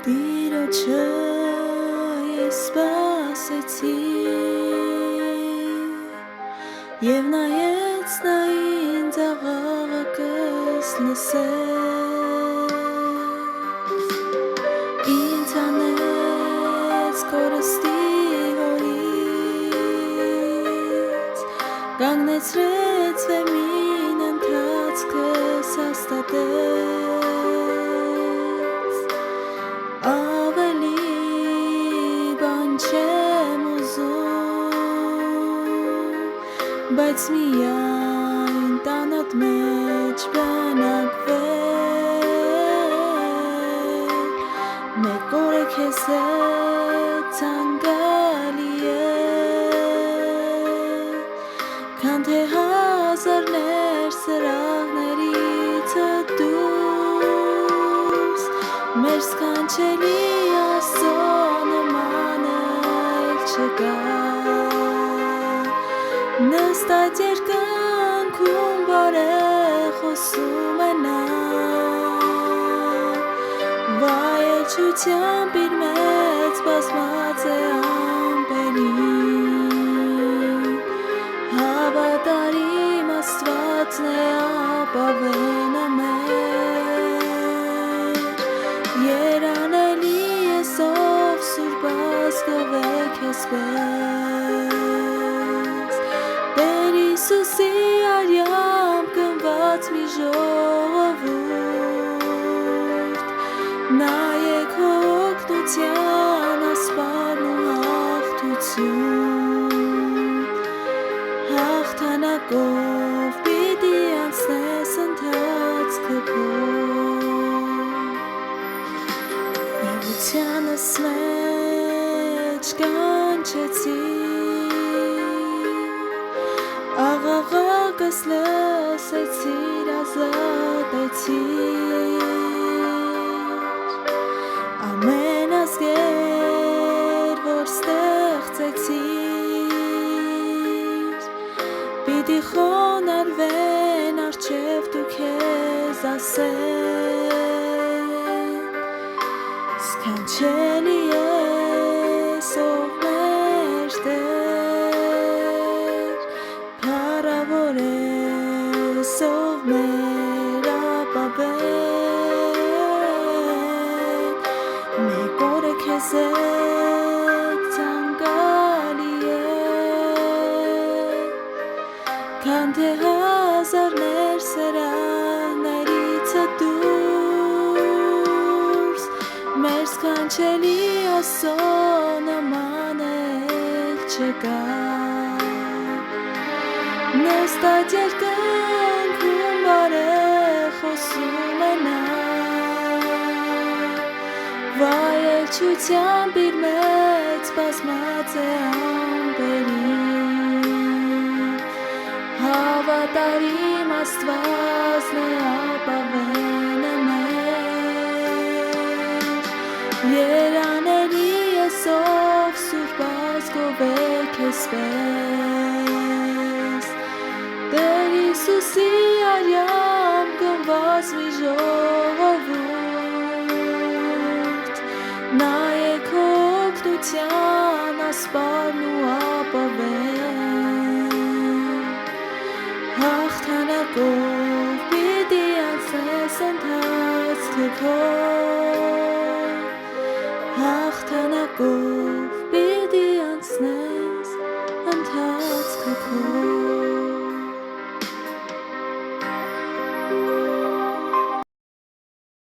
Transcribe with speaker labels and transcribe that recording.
Speaker 1: Տիրոջը ես սպասեցի և նայեց նա ինձ աղաղակս լսեց ինձ հանեց կորստի հորից կանգնեցրեց վեմին ընթացքս հաստատեց ավելի բան չեմ ուզում բայց միայն տանոտ մեջ բնակվել մեկ օր է քեզ հետ ցանկալի է քան թե հազարներ սրահներից դուրս մեր սքանչելի Աստծո նման էլ չկա նստած երկնքում բարեխոսում է նա վայելչությամբ իր մեծ բազմած է ամպերին հավատարիմ Աստվածն է ապավենը մեր երանելի ես ով սուրբ ազգով է քեզ պես Տեր Հիսուսի արյամբ գնված մի ժողովուրդ նայեք օգնության ասպարն ու հաղթություն հաղթանակով պիտի անցնես ընթացքը քո Նեղությանս մեջ կանչեցի աղաղակս լսեցիր ազատեցիր ամեն ազգեր որ ստեղծեցիր պիտի խոնարհվեն առջև դու քեզ ասեն սքանչելի ես ով մեր Տեր փառավոր ես ով մեր ապավեն մեկ օր է քեզ հետ ցանկալի է քան թե հազարներ սրահներից դուրս մեր սքանչելի Աստծո նման էլ չկա նստած երկնքում բարեխոսում է նա վայելչությամբ իր մեծ բազմած է ամպերին հավատարիմ Աստվածն է ապավենը մեր երանելի ես ով սուրբ ազգով է քեզ պես Տեր Հիսուսի արյամբ գնված մի ժողովուրդ նայեք օգնության ասպարն ու ապավեն հաղթանակով պիտի անցնես ընթացքը քո հաղթանակով